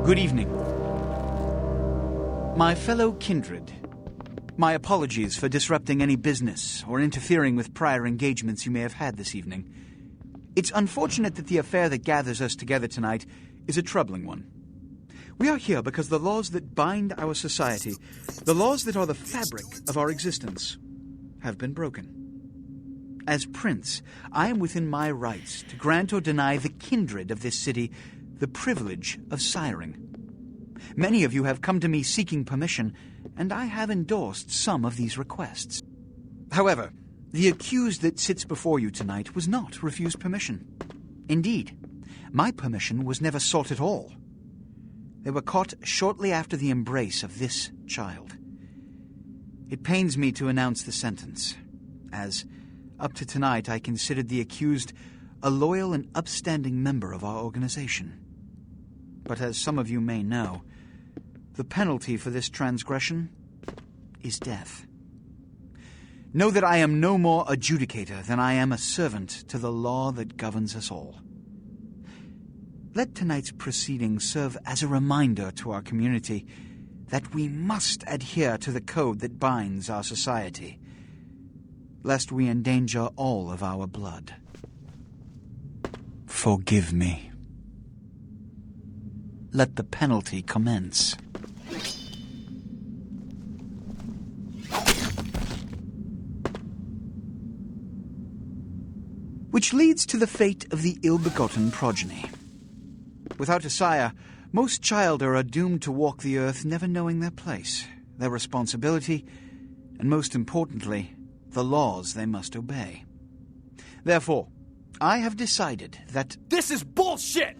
Good evening. My fellow kindred, my apologies for disrupting any business or interfering with prior engagements you may have had this evening. It's unfortunate that the affair that gathers us together tonight is a troubling one. We are here because the laws that bind our society, the laws that are the fabric of our existence, have been broken. As Prince, I am within my rights to grant or deny the kindred of this city the privilege of siring. Many of you have come to me seeking permission, and I have endorsed some of these requests. However, the accused that sits before you tonight was not refused permission. Indeed, my permission was never sought at all. They were caught shortly after the embrace of this child. It pains me to announce the sentence, as, up to tonight, I considered the accused a loyal and upstanding member of our organization. But as some of you may know, the penalty for this transgression is death. Know that I am no more adjudicator than I am a servant to the law that governs us all. Let tonight's proceedings serve as a reminder to our community that we must adhere to the code that binds our society, lest we endanger all of our blood. Forgive me. Let the penalty commence. Which leads to the fate of the ill-begotten progeny. Without a sire, most childer are doomed to walk the earth never knowing their place, their responsibility, and most importantly, the laws they must obey. Therefore, I have decided that... This is bullshit!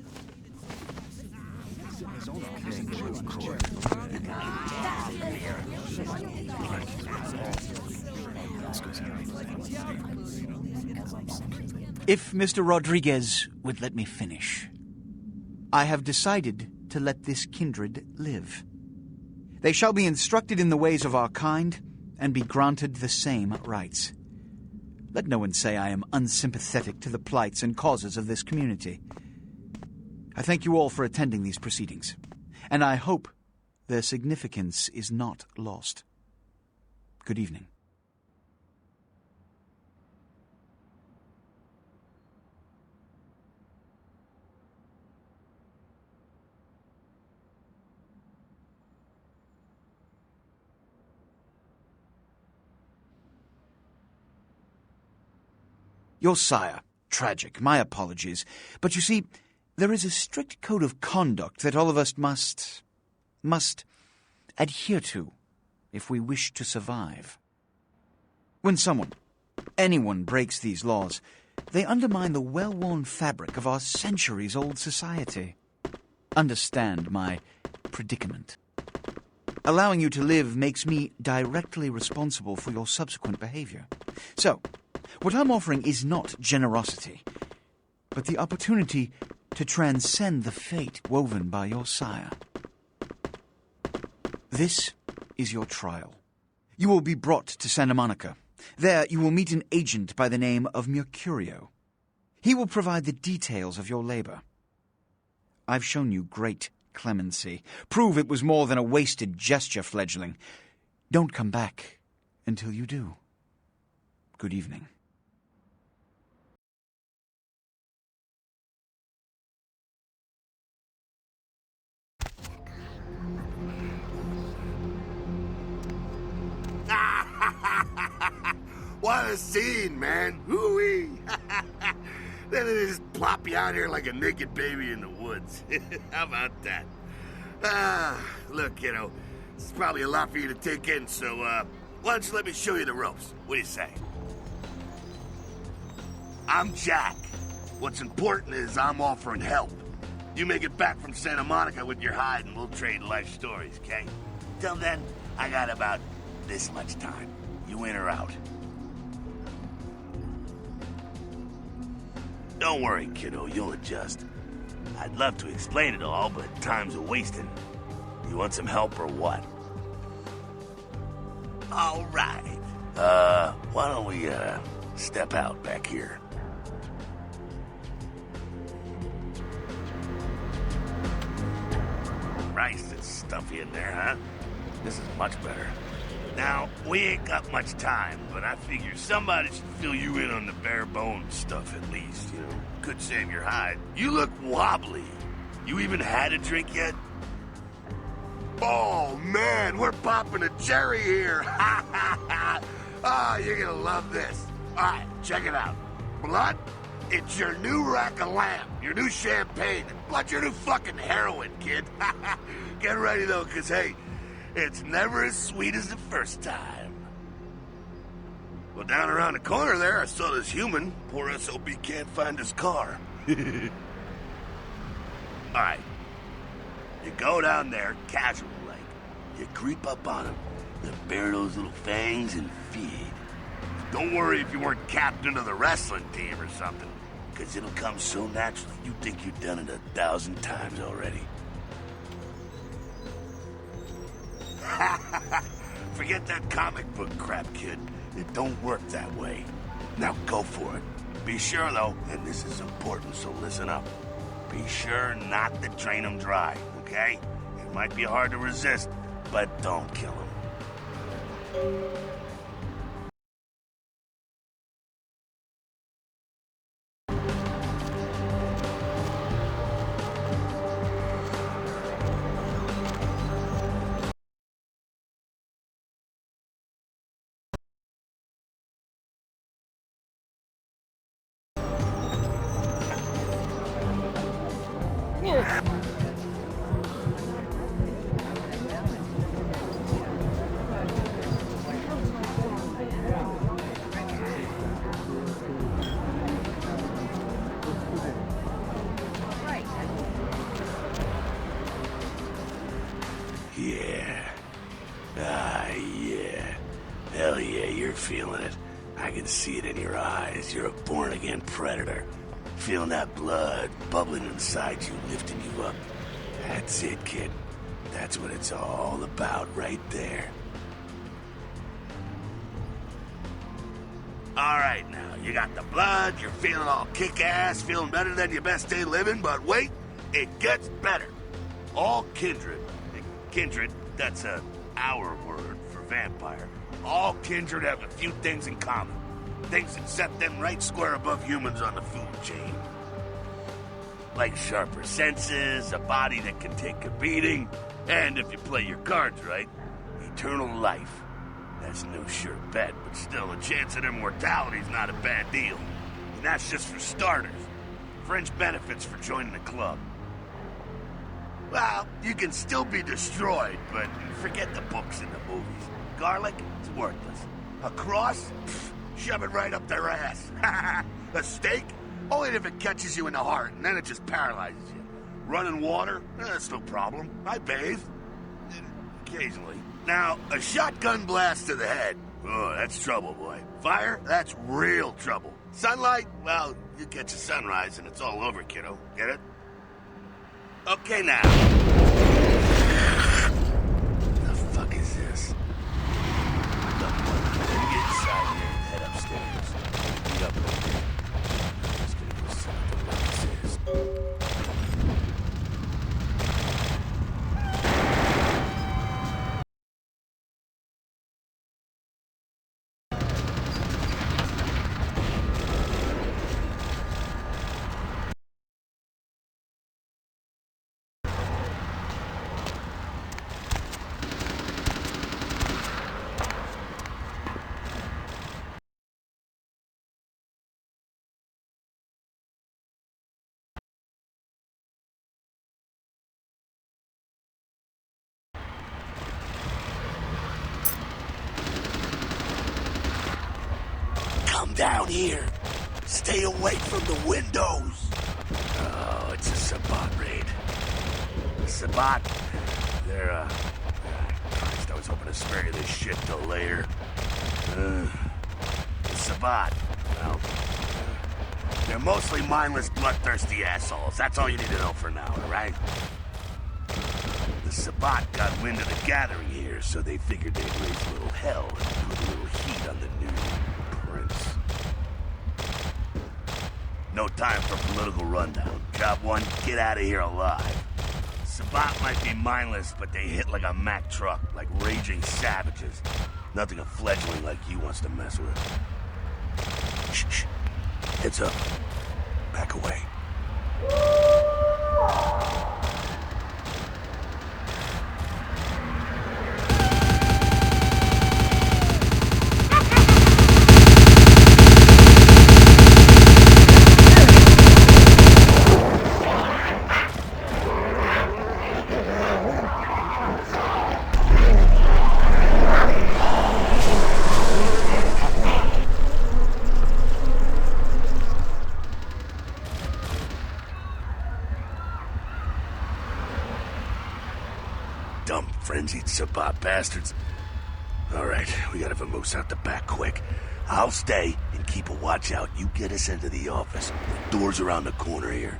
If Mr. Rodriguez would let me finish. I have decided to let this kindred live. They shall be instructed in the ways of our kind and be granted the same rights. Let no one say I am unsympathetic to the plights and causes of this community. I thank you all for attending these proceedings, and I hope their significance is not lost. Good evening. Your sire, tragic, my apologies. But you see, there is a strict code of conduct that all of us must adhere to if we wish to survive. When anyone breaks these laws, they undermine the well-worn fabric of our centuries-old society. Understand my predicament. Allowing you to live makes me directly responsible for your subsequent behavior. So, what I'm offering is not generosity, but the opportunity to transcend the fate woven by your sire. This is your trial. You will be brought to Santa Monica. There you will meet an agent by the name of Mercurio. He will provide the details of your labor. I've shown you great clemency. Prove it was more than a wasted gesture, fledgling. Don't come back until you do. Good evening. What a scene, man. Hoo-wee. Then they just plop you out here like a naked baby in the woods. How about that? Look, kiddo, this is probably a lot for you to take in, so, why don't you let me show you the ropes? What do you say? I'm Jack. What's important is I'm offering help. You make it back from Santa Monica with your hide and we'll trade life stories, okay? Till then, I got about this much time. You in or out? Don't worry, kiddo, you'll adjust. I'd love to explain it all, but time's a-wasting. You want some help or what? All right. Why don't we, step out back here? Christ, it's stuffy in there, huh? This is much better. Now, we ain't got much time, but I figure somebody should fill you in on the bare bones stuff at least, you know? Could save your hide. You look wobbly. You even had a drink yet? Oh, man, we're popping a cherry here. Ha, ha, ha. Oh, you're gonna love this. All right, check it out. Blood, it's your new rack of lamb, your new champagne, blood, your new fucking heroin, kid. Get ready, though, because, hey, it's never as sweet as the first time. Well, down around the corner there, I saw this human. Poor SOB can't find his car. All right. You go down there, casual like. You creep up on him. You bare those little fangs and feed. Don't worry if you weren't captain of the wrestling team or something, because it'll come so naturally you think you've done it 1,000 times already. Forget that comic book crap, kid. It don't work that way. Now go for it. Be sure, though, and this is important, so listen up. Be sure not to drain them dry, okay? It might be hard to resist, but don't kill them. Yeah. Ah, yeah. Hell yeah, you're feeling it. I can see it in your eyes. You're a born-again predator. Feeling that blood bubbling inside you, lifting you up. That's it, kid. That's what it's all about right there. All right, now, you got the blood, you're feeling all kick-ass, feeling better than your best day living, but wait, it gets better. All kindred. Kindred, that's our word for vampire. All kindred have a few things in common. Things that set them right square above humans on the food chain. Like sharper senses, a body that can take a beating, and if you play your cards right, eternal life. That's no sure bet, but still, a chance at immortality's not a bad deal. And that's just for starters. Fringe benefits for joining the club. Well, you can still be destroyed, but forget the books and the movies. Garlic, it's worthless. A cross? Pfft, shove it right up their ass. A stake? Only if it catches you in the heart, and then it just paralyzes you. Running water? That's no problem. I bathe. Occasionally. Now, a shotgun blast to the head. Oh, that's trouble, boy. Fire? That's real trouble. Sunlight? Well, you catch a sunrise and it's all over, kiddo. Get it? Okay, now. The fuck is this? Look, let me get inside here and head upstairs. Meet up right there. I'm just gonna go see what the ruckus is. Down here. Stay away from the windows. Oh, it's a Sabbat raid. The Sabbat, they're, Christ, I was hoping to spare you this shit till later. The Sabbat, well, they're mostly mindless, bloodthirsty assholes. That's all you need to know for now, all right? The Sabbat got wind of the gathering here, so they figured they'd raise a little hell and put a little heat on the new prince. No time for political rundown. Job one, get out of here alive. Sabbat might be mindless, but they hit like a Mack truck, like raging savages. Nothing a fledgling like you wants to mess with. Shh, shh. Heads up. Back away. Dumb, frenzied Sabbat bastards. Alright, we gotta vamoose out the back quick. I'll stay and keep a watch out. You get us into the office. The door's around the corner here.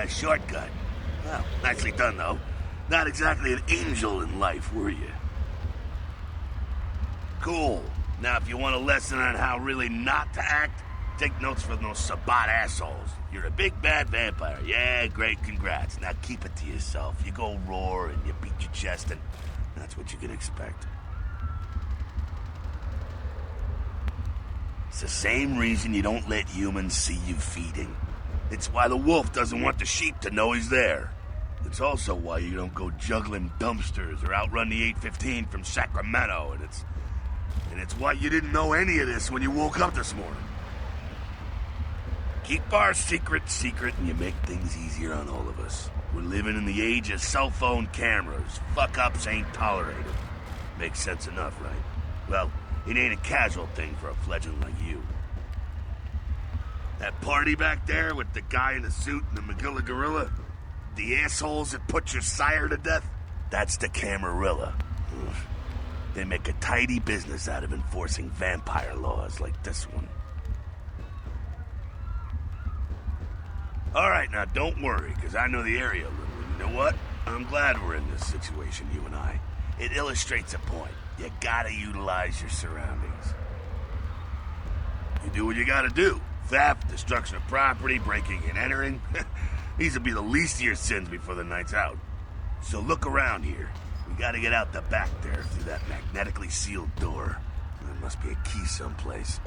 Shortcut. Well, nicely done, though. Not exactly an angel in life, were you? Cool. Now, if you want a lesson on how really not to act, take notes from those Sabbat assholes. You're a big bad vampire. Yeah, great, congrats. Now keep it to yourself. You go roar and you beat your chest, and that's what you can expect. It's the same reason you don't let humans see you feeding. It's why the wolf doesn't want the sheep to know he's there. It's also why you don't go juggling dumpsters or outrun the 815 from Sacramento, and it's why you didn't know any of this when you woke up this morning. Keep our secret, and you make things easier on all of us. We're living in the age of cell phone cameras. Fuck-ups ain't tolerated. Makes sense enough, right? Well, it ain't a casual thing for a fledgling like you. That party back there with the guy in the suit and the Magilla gorilla? The assholes that put your sire to death? That's the Camarilla. They make a tidy business out of enforcing vampire laws like this one. Alright, now don't worry, because I know the area a little. And you know what? I'm glad we're in this situation, you and I. It illustrates a point. You gotta utilize your surroundings. You do what you gotta do. Theft, destruction of property, breaking and entering. These will be the least of your sins before the night's out. So look around here. We gotta get out the back there through that magnetically sealed door. There must be a key someplace.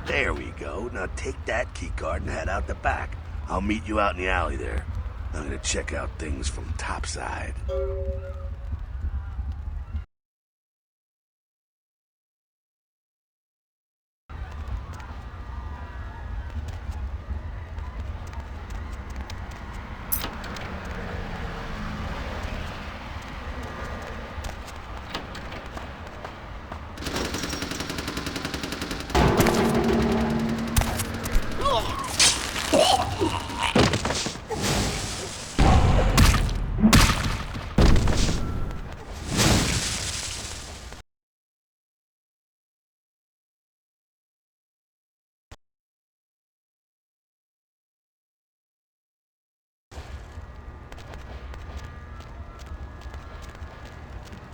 There we go. Now take that keycard and head out the back. I'll meet you out in the alley there. I'm gonna check out things from topside.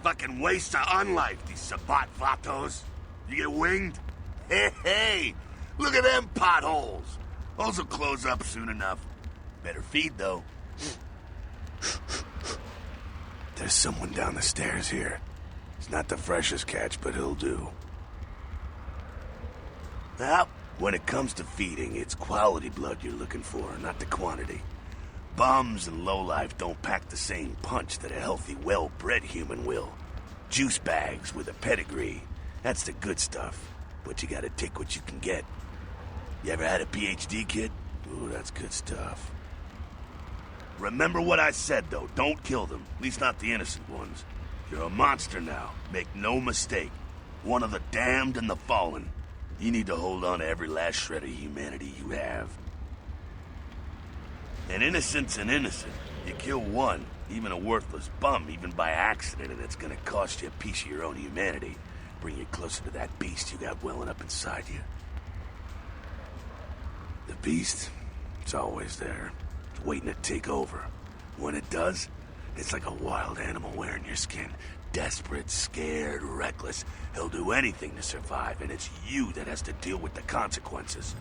Fucking waste of unlife, these Sabat vatos. You get winged? Hey, look at them potholes. Those will close up soon enough. Better feed, though. There's someone down the stairs here. It's not the freshest catch, but he'll do. Now, when it comes to feeding, it's quality blood you're looking for, not the quantity. Bums and lowlife don't pack the same punch that a healthy, well-bred human will. Juice bags with a pedigree. That's the good stuff. But you gotta take what you can get. You ever had a PhD, kid? Ooh, that's good stuff. Remember what I said, though. Don't kill them. At least not the innocent ones. You're a monster now. Make no mistake. One of the damned and the fallen. You need to hold on to every last shred of humanity you have. And innocent's an innocent. You kill one, even a worthless bum, even by accident, and it's gonna cost you a piece of your own humanity. Bring you closer to that beast you got welling up inside you. The beast, it's always there. It's waiting to take over. When it does, it's like a wild animal wearing your skin. Desperate, scared, reckless. He'll do anything to survive, and it's you that has to deal with the consequences.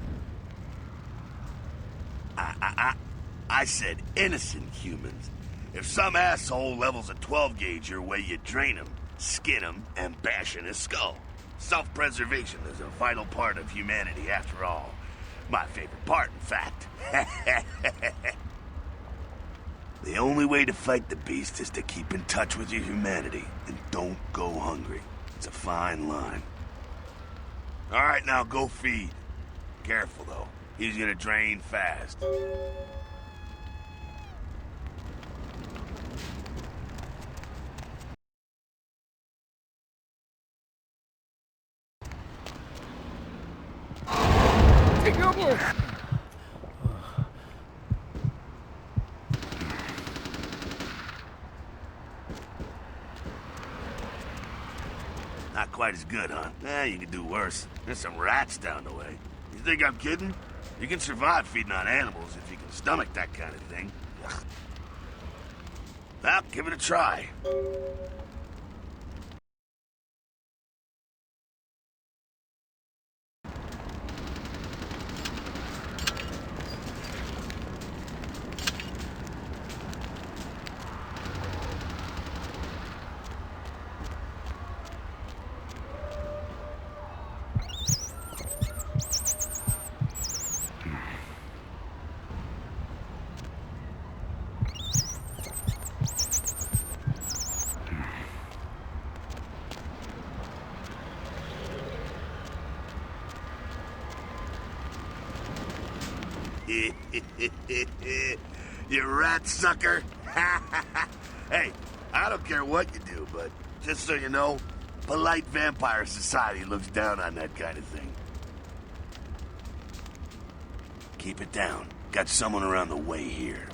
I said innocent humans. If some asshole levels a 12 gauge your way, you drain him, skin him, and bash in his skull. Self-preservation is a vital part of humanity, after all. My favorite part, in fact. The only way to fight the beast is to keep in touch with your humanity, and don't go hungry. It's a fine line. All right, now go feed. Careful, though. He's gonna drain fast. Take over! Not quite as good, huh? You can do worse. There's some rats down the way. You think I'm kidding? You can survive feeding on animals if you can stomach that kind of thing. Ugh. Well, give it a try. You rat sucker. Hey, I don't care what you do, but just so you know, polite vampire society looks down on that kind of thing. Keep it down. Got someone around the way here.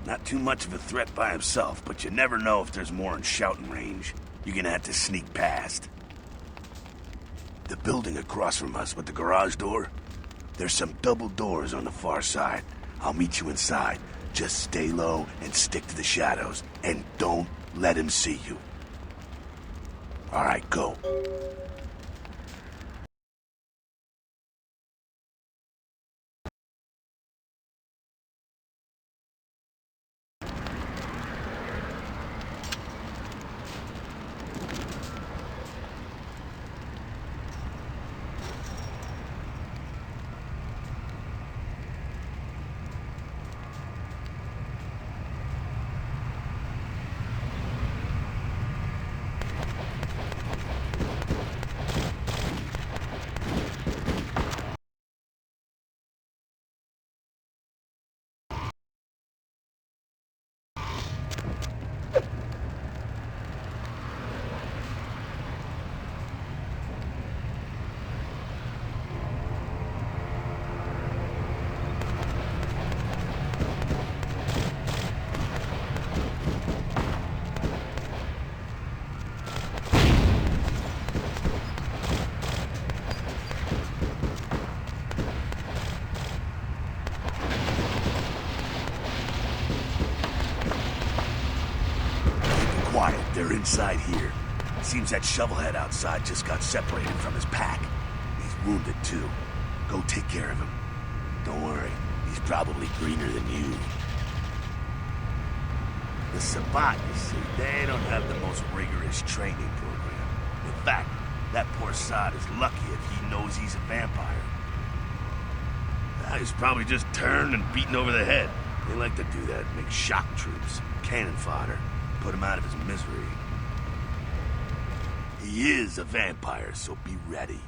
Not too much of a threat by himself, but you never know if there's more in shouting range. You're gonna have to sneak past. The building across from us with the garage door, there's some double doors on the far side. I'll meet you inside. Just stay low and stick to the shadows. And don't let him see you. All right, go. They're inside here. Seems that shovelhead outside just got separated from his pack. He's wounded, too. Go take care of him. Don't worry, he's probably greener than you. The Sabbat, you see, they don't have the most rigorous training program. In fact, that poor sod is lucky if he knows he's a vampire. He's probably just turned and beaten over the head. They like to do that, make shock troops, cannon fodder, put him out of his misery. He is a vampire, so be ready.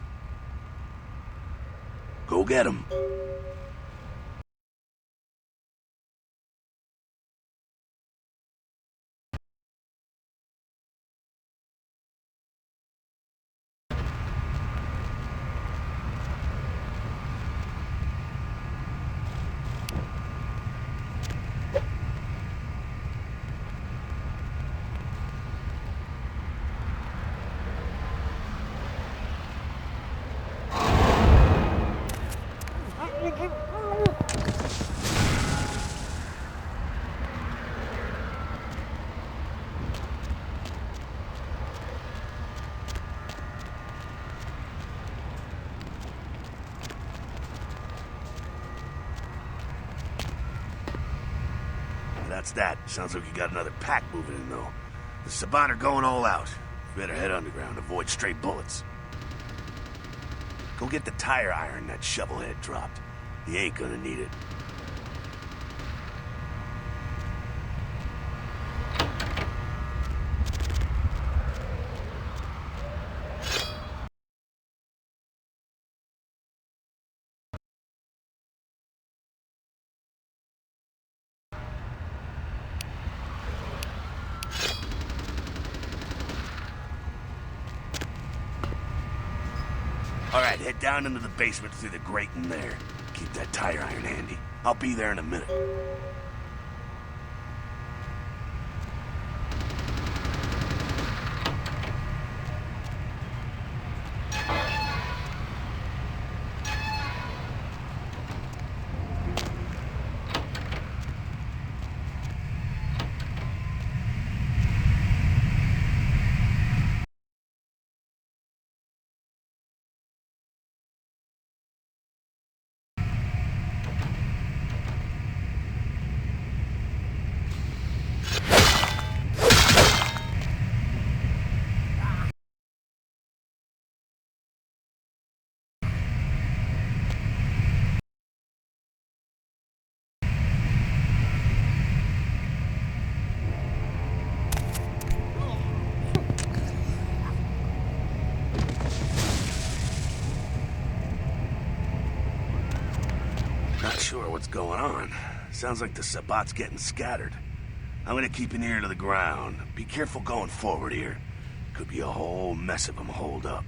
Go get him. That's that. Sounds like you got another pack moving in, though. The Sabbat are going all out. You better head underground, avoid stray bullets. Go get the tire iron that shovelhead dropped. He ain't gonna need it. All right, head down into the basement through the grate in there. Keep that tire iron handy. I'll be there in a minute. Not sure what's going on. Sounds like the Sabbat's getting scattered. I'm gonna keep an ear to the ground. Be careful going forward here. Could be a whole mess of them holed up.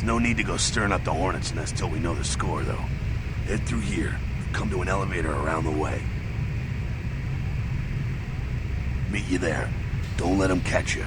No need to go stirring up the hornet's nest till we know the score, though. Head through here. Come to an elevator around the way. Meet you there. Don't let them catch you.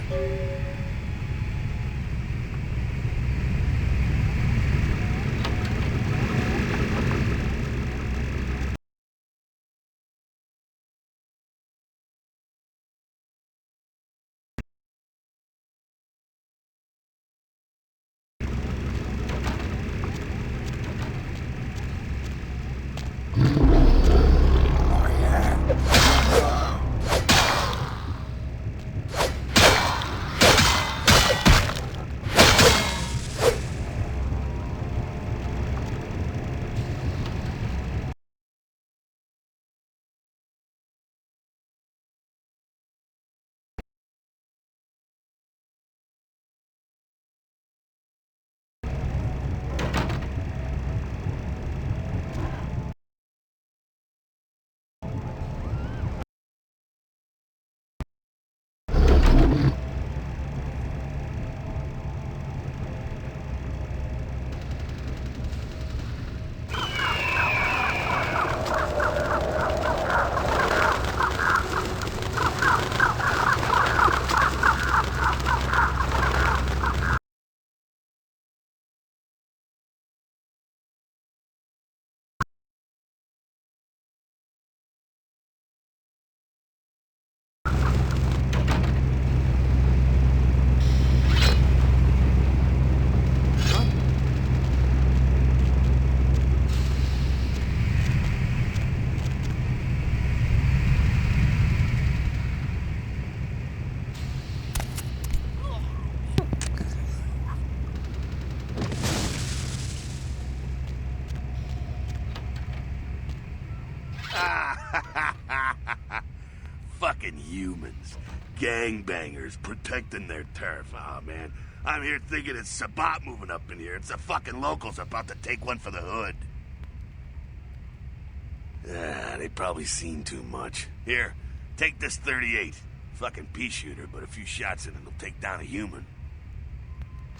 humans. Gangbangers protecting their turf. Oh, man. I'm here thinking it's Sabat moving up in here. It's the fucking locals about to take one for the hood. They probably seen too much. Here, take this 38. Fucking pea shooter, but a few shots in it will take down a human.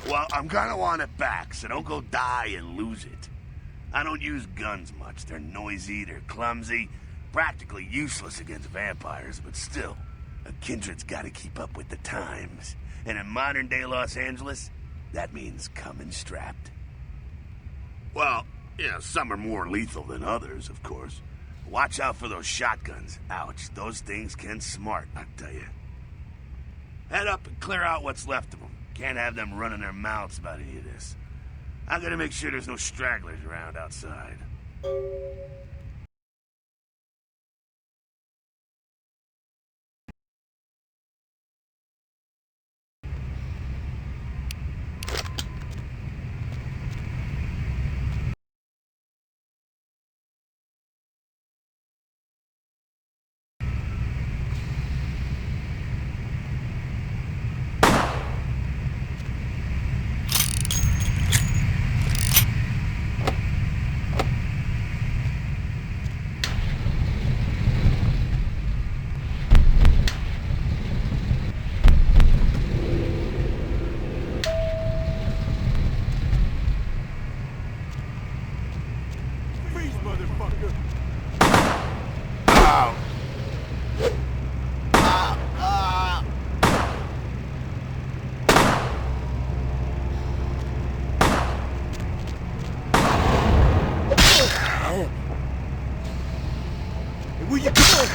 Well, I'm gonna want it back, so don't go die and lose it. I don't use guns much. They're noisy, they're clumsy, practically useless against vampires, but still, a kindred's gotta keep up with the times. And in modern-day Los Angeles, that means coming strapped. Well, yeah, some are more lethal than others, of course. Watch out for those shotguns. Ouch, those things can smart, I tell you. Head up and clear out what's left of them. Can't have them running their mouths about any of this. I'm gonna make sure there's no stragglers around outside. Where you going?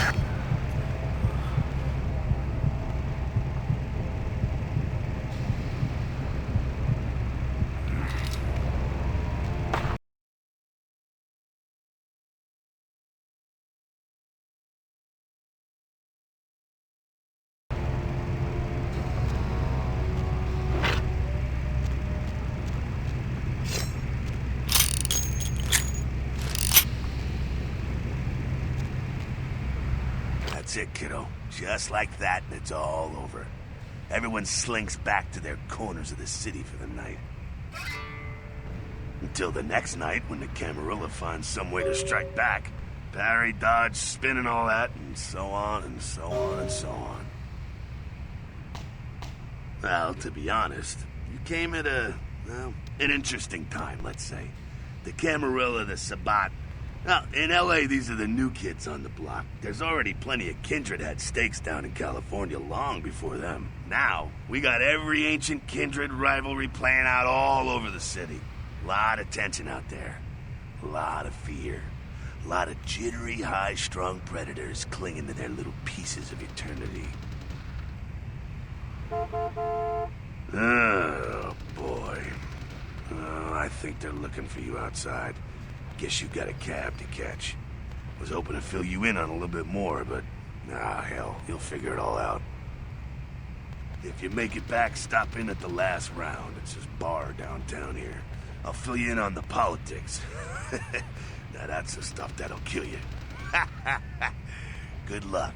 That's it, kiddo. Just like that, and it's all over. Everyone slinks back to their corners of the city for the night. Until the next night, when the Camarilla finds some way to strike back. Parry, dodge, spin and all that, and so on, and so on, and so on. Well, to be honest, you came at an interesting time, let's say. The Camarilla, the Sabat. Now, in L.A., these are the new kids on the block. There's already plenty of kindred had stakes down in California long before them. Now, we got every ancient kindred rivalry playing out all over the city. A lot of tension out there. A lot of fear. A lot of jittery, high-strung predators clinging to their little pieces of eternity. Oh, boy. Oh, I think they're looking for you outside. Guess you got a cab to catch. Was hoping to fill you in on a little bit more, but hell, you'll figure it all out. If you make it back, stop in at the last round. It's this bar downtown here. I'll fill you in on the politics. Now that's the stuff that'll kill you. Good luck.